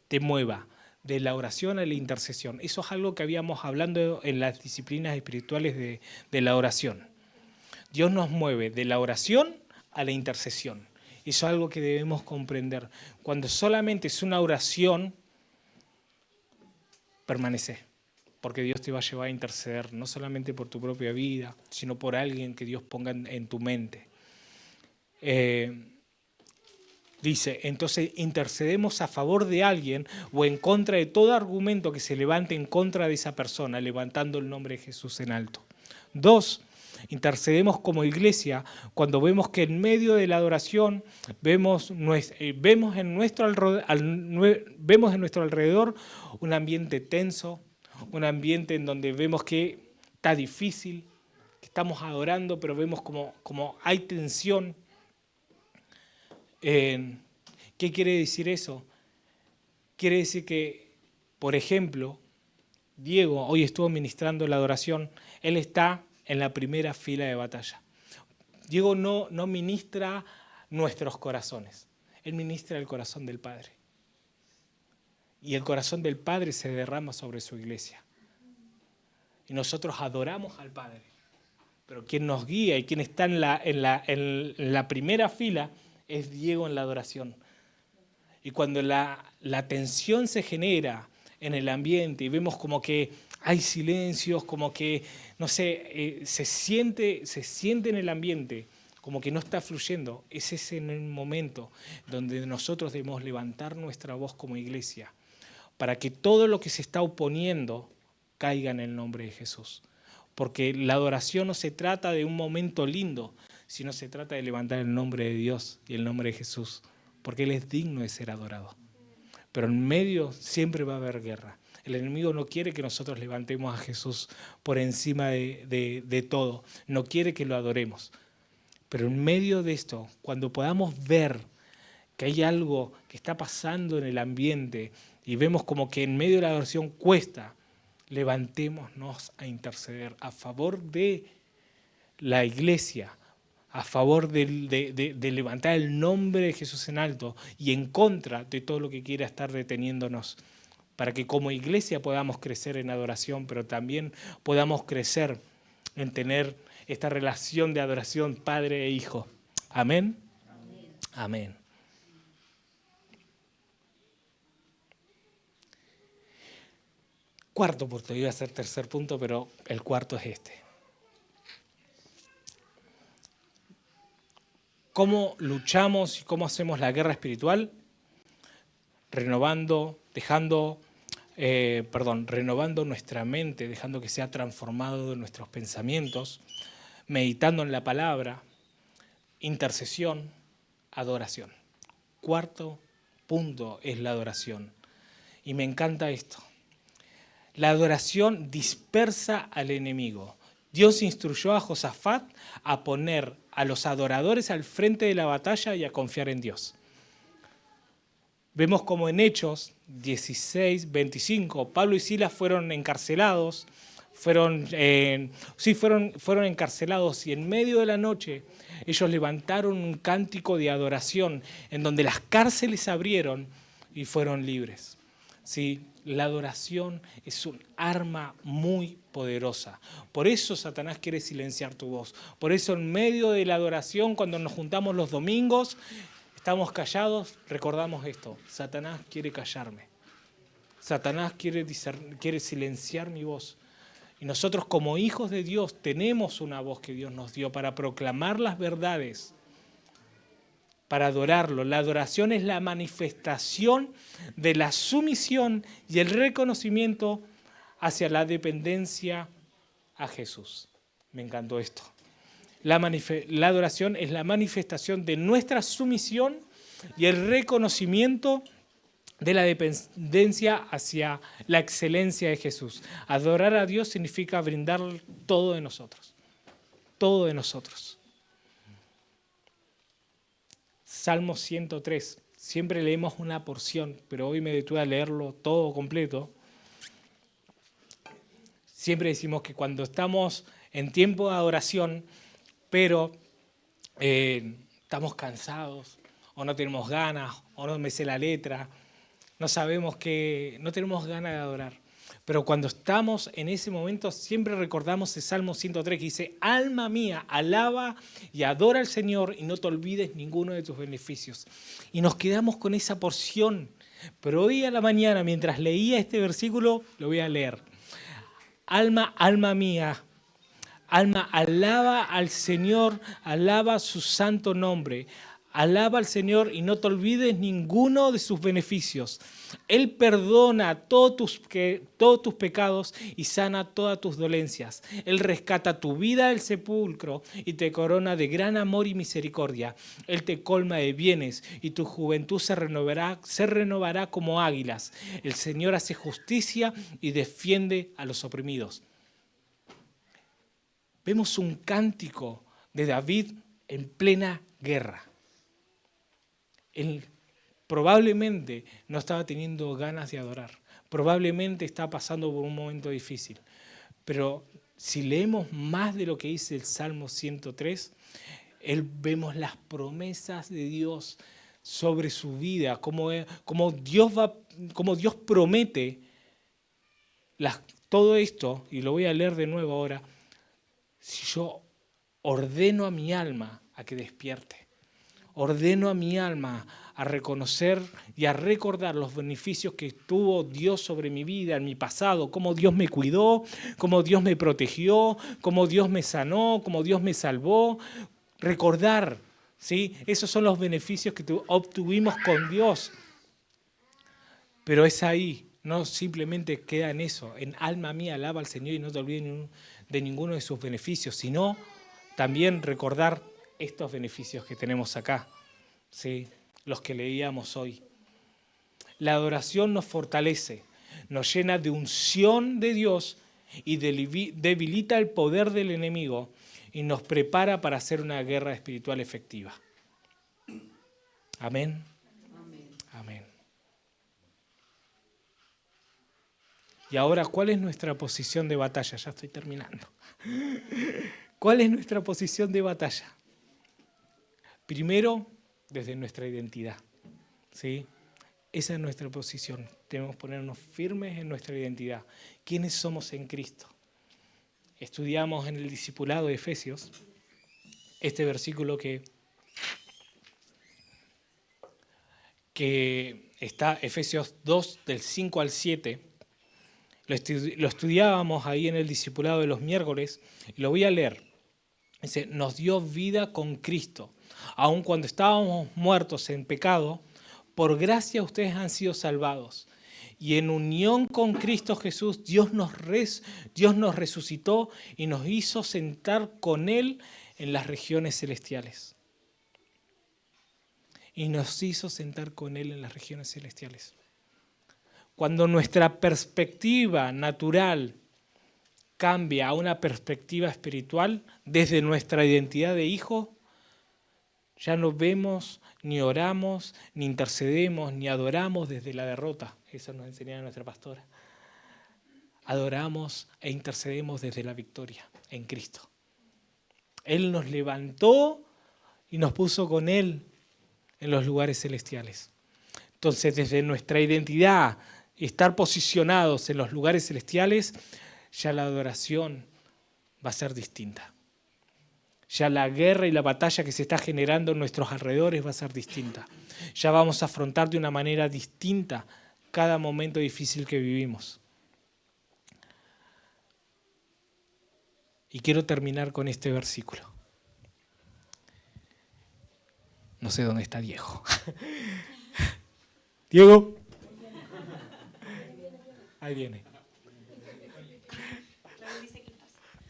Speaker 1: te mueva de la oración a la intercesión. Eso es algo que habíamos hablando en las disciplinas espirituales de la oración. Dios nos mueve de la oración a la intercesión. Eso es algo que debemos comprender. Cuando solamente es una oración, permanece. Porque Dios te va a llevar a interceder, no solamente por tu propia vida, sino por alguien que Dios ponga en tu mente. Dice, entonces intercedemos a favor de alguien o en contra de todo argumento que se levante en contra de esa persona, levantando el nombre de Jesús en alto. 2, Intercedemos como iglesia cuando vemos que en medio de la adoración vemos en nuestro alrededor un ambiente tenso, un ambiente en donde vemos que está difícil, que estamos adorando, pero vemos como hay tensión. ¿Qué quiere decir eso? Quiere decir que, por ejemplo, Diego hoy estuvo ministrando la adoración, él está en la primera fila de batalla. Diego no ministra nuestros corazones, él ministra el corazón del Padre. Y el corazón del Padre se derrama sobre su iglesia. Y nosotros adoramos al Padre. Pero quien nos guía y quien está en la primera fila es Diego en la adoración. Y cuando la tensión se genera en el ambiente y vemos como que hay silencios, como que, no sé, se siente en el ambiente, como que no está fluyendo, ese es en el momento donde nosotros debemos levantar nuestra voz como iglesia para que todo lo que se está oponiendo caiga en el nombre de Jesús. Porque la adoración no se trata de un momento lindo, sino se trata de levantar el nombre de Dios y el nombre de Jesús, porque Él es digno de ser adorado. Pero en medio siempre va a haber guerra. El enemigo no quiere que nosotros levantemos a Jesús por encima de todo. No quiere que lo adoremos. Pero en medio de esto, cuando podamos ver que hay algo que está pasando en el ambiente y vemos como que en medio de la adoración cuesta, levantémonos a interceder a favor de la iglesia, a favor de levantar el nombre de Jesús en alto y en contra de todo lo que quiera estar deteniéndonos, para que como iglesia podamos crecer en adoración, pero también podamos crecer en tener esta relación de adoración Padre e Hijo. ¿Amén? Amén. Amén. Cuarto punto, iba a ser tercer punto, pero el cuarto es este. ¿Cómo luchamos y cómo hacemos la guerra espiritual? Renovando nuestra mente, dejando que sea transformado en nuestros pensamientos, meditando en la palabra, intercesión, adoración. Cuarto punto es la adoración. Y me encanta esto. La adoración dispersa al enemigo. Dios instruyó a Josafat a poner a los adoradores al frente de la batalla y a confiar en Dios. Vemos como en Hechos 16, 25, Pablo y Silas fueron encarcelados, fueron encarcelados y en medio de la noche ellos levantaron un cántico de adoración en donde las cárceles se abrieron y fueron libres. ¿Sí? La adoración es un arma muy poderosa. Por eso Satanás quiere silenciar tu voz. Por eso en medio de la adoración, cuando nos juntamos los domingos, estamos callados, recordamos esto. Satanás quiere callarme. Satanás quiere silenciar mi voz. Y nosotros como hijos de Dios tenemos una voz que Dios nos dio para proclamar las verdades, para adorarlo. La adoración es la manifestación de la sumisión y el reconocimiento hacia la dependencia a Jesús. Me encantó esto. La adoración es la manifestación de nuestra sumisión y el reconocimiento de la dependencia hacia la excelencia de Jesús. Adorar a Dios significa brindar todo de nosotros. Todo de nosotros. Salmo 103. Siempre leemos una porción, pero hoy me detuve a leerlo todo completo. Siempre decimos que cuando estamos en tiempo de adoración, pero estamos cansados, o no tenemos ganas, o no me sé la letra, no tenemos ganas de adorar. Pero cuando estamos en ese momento, siempre recordamos el Salmo 103 que dice: alma mía, alaba y adora al Señor y no te olvides ninguno de tus beneficios. Y nos quedamos con esa porción. Pero hoy a la mañana, mientras leía este versículo, lo voy a leer. Alma, alma mía, alma, alaba al Señor, alaba su santo nombre. Alaba al Señor y no te olvides ninguno de sus beneficios. Él perdona todos tus pecados y sana todas tus dolencias. Él rescata tu vida del sepulcro y te corona de gran amor y misericordia. Él te colma de bienes y tu juventud se renovará como águilas. El Señor hace justicia y defiende a los oprimidos. Vemos un cántico de David en plena guerra. Él probablemente no estaba teniendo ganas de adorar. Probablemente está pasando por un momento difícil. Pero si leemos más de lo que dice el Salmo 103, vemos las promesas de Dios sobre su vida, como Dios promete todo esto, y lo voy a leer de nuevo ahora. Si yo ordeno a mi alma a que despierte, ordeno a mi alma a reconocer y a recordar los beneficios que tuvo Dios sobre mi vida en mi pasado, cómo Dios me cuidó, cómo Dios me protegió, cómo Dios me sanó, cómo Dios me salvó. Recordar, ¿sí? Esos son los beneficios que obtuvimos con Dios. Pero es ahí, no simplemente queda en eso, en alma mía alaba al Señor y no te olvides de ninguno de sus beneficios, sino también recordar estos beneficios que tenemos acá, ¿sí? Los que leíamos hoy. La adoración nos fortalece, nos llena de unción de Dios y debilita el poder del enemigo y nos prepara para hacer una guerra espiritual efectiva. Amén. Amén. Amén. Y ahora, ¿cuál es nuestra posición de batalla? Ya estoy terminando. ¿Cuál es nuestra posición de batalla? Primero, desde nuestra identidad, ¿sí? Esa es nuestra posición. Debemos ponernos firmes en nuestra identidad. ¿Quiénes somos en Cristo? Estudiamos en el discipulado de Efesios este versículo que está, Efesios 2, del 5 al 7. Lo estudiábamos ahí en el discipulado de los miércoles y lo voy a leer. Dice, nos dio vida con Cristo, aun cuando estábamos muertos en pecado, por gracia ustedes han sido salvados. Y en unión con Cristo Jesús, Dios nos resucitó y nos hizo sentar con Él en las regiones celestiales. Y nos hizo sentar con Él en las regiones celestiales. Cuando nuestra perspectiva natural cambia a una perspectiva espiritual, desde nuestra identidad de hijo, ya no vemos, ni oramos, ni intercedemos, ni adoramos desde la derrota. Eso nos enseñaba nuestra pastora. Adoramos e intercedemos desde la victoria en Cristo. Él nos levantó y nos puso con Él en los lugares celestiales. Entonces, desde nuestra identidad, estar posicionados en los lugares celestiales, ya la adoración va a ser distinta. Ya la guerra y la batalla que se está generando en nuestros alrededores va a ser distinta. Ya vamos a afrontar de una manera distinta cada momento difícil que vivimos. Y quiero terminar con este versículo. No sé dónde está Diego. Diego. Ahí viene.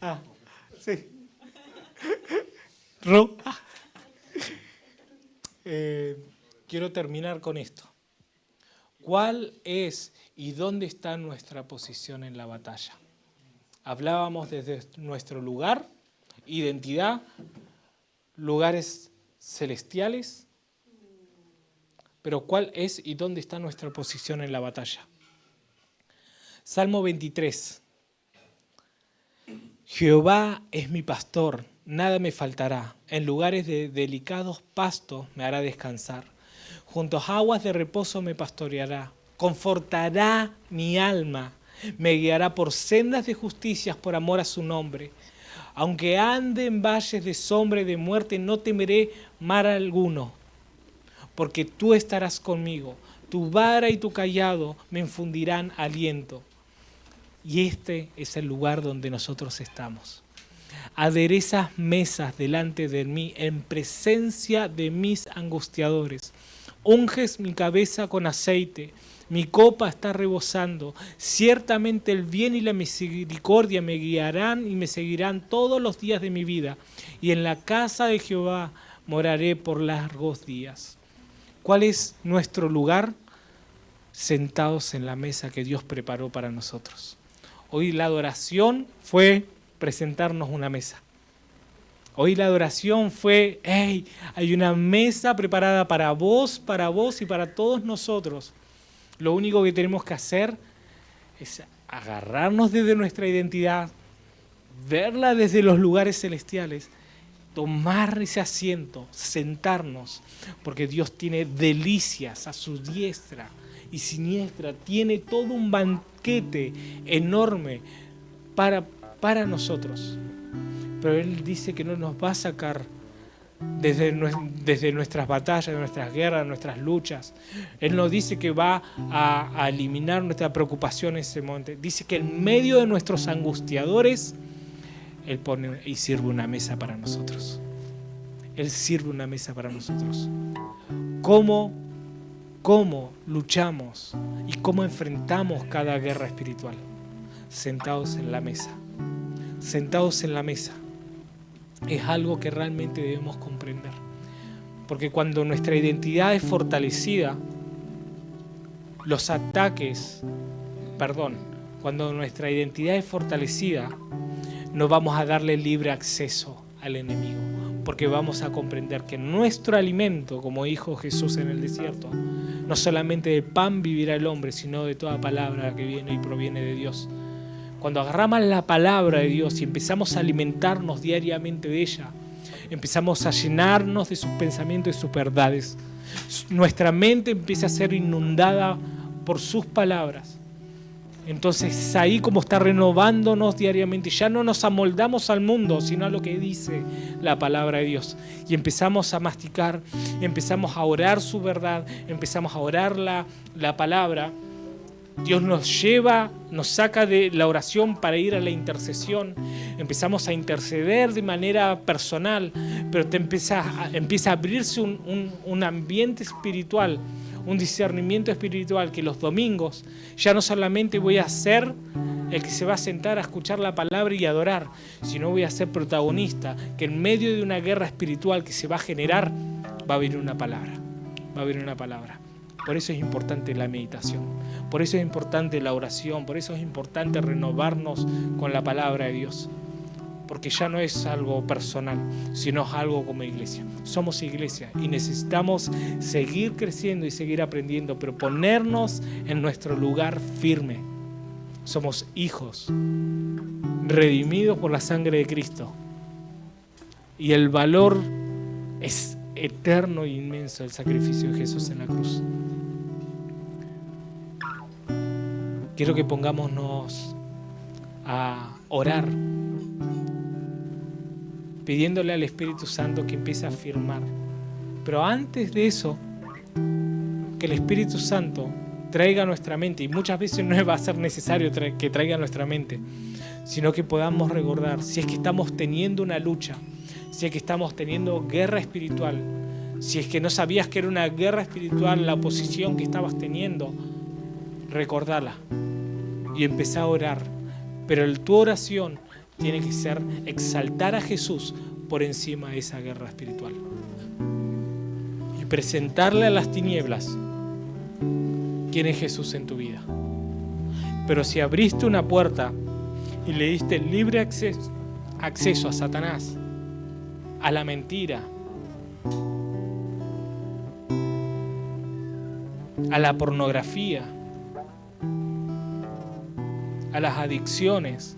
Speaker 1: Ah, sí. Quiero terminar con esto. ¿Cuál es y dónde está nuestra posición en la batalla? Hablábamos desde nuestro lugar, identidad, lugares celestiales, pero ¿cuál es y dónde está nuestra posición en la batalla? Salmo 23. Jehová es mi pastor, nada me faltará. En lugares de delicados pastos me hará descansar. Junto a aguas de reposo me pastoreará. Confortará mi alma. Me guiará por sendas de justicia por amor a su nombre. Aunque ande en valles de sombra y de muerte, no temeré mal alguno. Porque tú estarás conmigo. Tu vara y tu cayado me infundirán aliento. Y este es el lugar donde nosotros estamos. Aderezas mesas delante de mí en presencia de mis angustiadores. Unges mi cabeza con aceite, mi copa está rebosando. Ciertamente el bien y la misericordia me guiarán y me seguirán todos los días de mi vida. Y en la casa de Jehová moraré por largos días. ¿Cuál es nuestro lugar? Sentados en la mesa que Dios preparó para nosotros. Hoy la adoración fue presentarnos una mesa. Hoy la adoración fue, hey, hay una mesa preparada para vos y para todos nosotros. Lo único que tenemos que hacer es agarrarnos desde nuestra identidad, verla desde los lugares celestiales, tomar ese asiento, sentarnos, porque Dios tiene delicias a su diestra y siniestra, tiene todo un banquete enorme para nosotros. Pero Él dice que no nos va a sacar desde nuestras batallas, de nuestras guerras, de nuestras luchas. Él nos dice que va a eliminar nuestra preocupación en ese momento. Dice que en medio de nuestros angustiadores, Él pone y sirve una mesa para nosotros. Él sirve una mesa para nosotros. ¿Cómo luchamos y cómo enfrentamos cada guerra espiritual? Sentados en la mesa. Sentados en la mesa. Es algo que realmente debemos comprender. Porque cuando nuestra identidad es fortalecida, cuando nuestra identidad es fortalecida, no vamos a darle libre acceso al enemigo. Porque vamos a comprender que nuestro alimento, como dijo Jesús en el desierto, no solamente de pan vivirá el hombre, sino de toda palabra que viene y proviene de Dios. Cuando agarramos la palabra de Dios y empezamos a alimentarnos diariamente de ella, empezamos a llenarnos de sus pensamientos y sus verdades. Nuestra mente empieza a ser inundada por sus palabras. Entonces ahí como está renovándonos diariamente, ya no nos amoldamos al mundo, sino a lo que dice la palabra de Dios. Y empezamos a masticar, empezamos a orar su verdad, empezamos a orar la palabra. Dios nos lleva, nos saca de la oración para ir a la intercesión. Empezamos a interceder de manera personal, pero empieza a abrirse un ambiente espiritual, un discernimiento espiritual, que los domingos ya no solamente voy a ser el que se va a sentar a escuchar la palabra y adorar, sino voy a ser protagonista, que en medio de una guerra espiritual que se va a generar, va a venir una palabra. Va a venir una palabra. Por eso es importante la meditación, por eso es importante la oración, por eso es importante renovarnos con la palabra de Dios. Porque ya no es algo personal, sino es algo como iglesia. Somos iglesia y necesitamos seguir creciendo y seguir aprendiendo, pero ponernos en nuestro lugar firme. Somos hijos, redimidos por la sangre de Cristo. Y el valor es eterno e inmenso, el sacrificio de Jesús en la cruz. Quiero que pongámonos a orar, pidiéndole al Espíritu Santo que empiece a afirmar. Pero antes de eso, que el Espíritu Santo traiga a nuestra mente, y muchas veces no va a ser necesario que traiga a nuestra mente, sino que podamos recordar, si es que estamos teniendo una lucha, si es que estamos teniendo guerra espiritual, si es que no sabías que era una guerra espiritual la oposición que estabas teniendo, recordala y empezá a orar. Pero tu oración tiene que ser exaltar a Jesús por encima de esa guerra espiritual y presentarle a las tinieblas quién es Jesús en tu vida. Pero si abriste una puerta y le diste libre acceso a Satanás, a la mentira, a la pornografía, a las adicciones,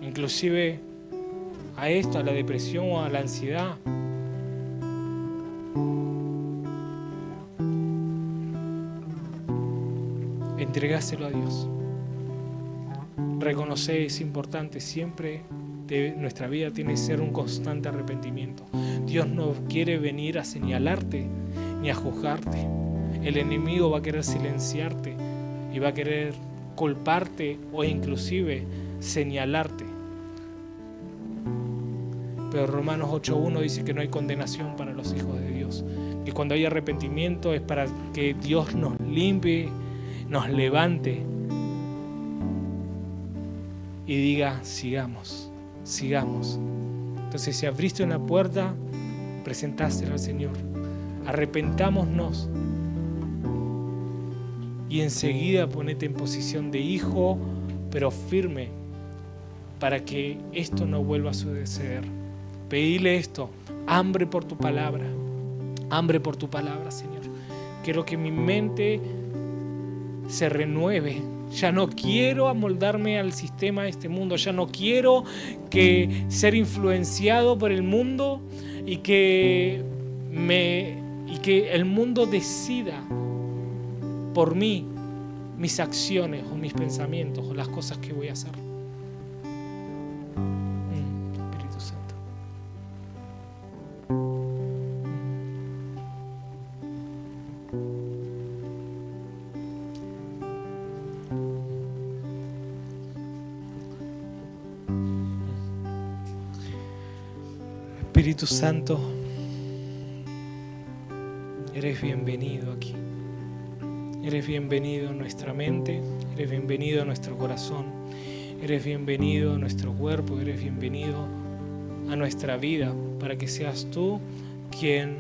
Speaker 1: inclusive a esto, a la depresión o a la ansiedad, entregáselo a Dios. Reconocer es importante, siempre de nuestra vida tiene que ser un constante arrepentimiento. Dios no quiere venir a señalarte ni a juzgarte. El enemigo va a querer silenciarte y va a querer culparte o inclusive señalarte. Pero Romanos 8:1 dice que no hay condenación para los hijos de Dios. Que cuando hay arrepentimiento es para que Dios nos limpie, nos levante y diga, sigamos, sigamos. Entonces, si abriste una puerta, presentásela al Señor. Arrepentámonos y enseguida ponete en posición de hijo, pero firme, para que esto no vuelva a suceder. Pedile esto, hambre por tu palabra, Señor. Quiero que mi mente se renueve. Ya no quiero amoldarme al sistema de este mundo, ya no quiero ser influenciado por el mundo y que el mundo decida por mí mis acciones o mis pensamientos o las cosas que voy a hacer. Espíritu Santo. Espíritu Santo, eres bienvenido aquí. Eres bienvenido en nuestra mente, eres bienvenido en nuestro corazón, eres bienvenido a nuestro cuerpo, eres bienvenido a nuestra vida, para que seas tú quien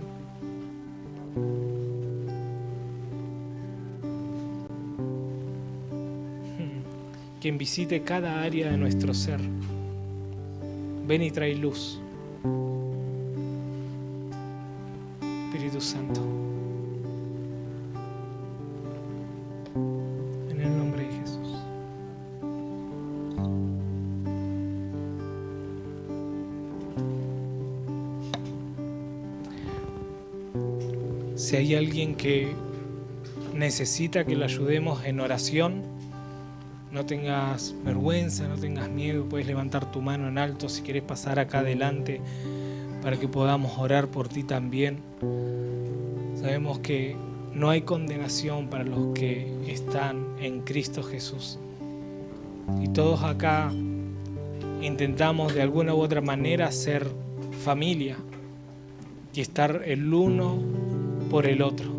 Speaker 1: visite cada área de nuestro ser. Ven y trae luz. Espíritu Santo. En el nombre de Jesús. Si hay alguien que necesita que le ayudemos en oración, no tengas vergüenza, no tengas miedo, puedes levantar tu mano en alto si quieres pasar acá adelante para que podamos orar por ti también. Sabemos que no hay condenación para los que están en Cristo Jesús. Y todos acá intentamos de alguna u otra manera ser familia y estar el uno por el otro.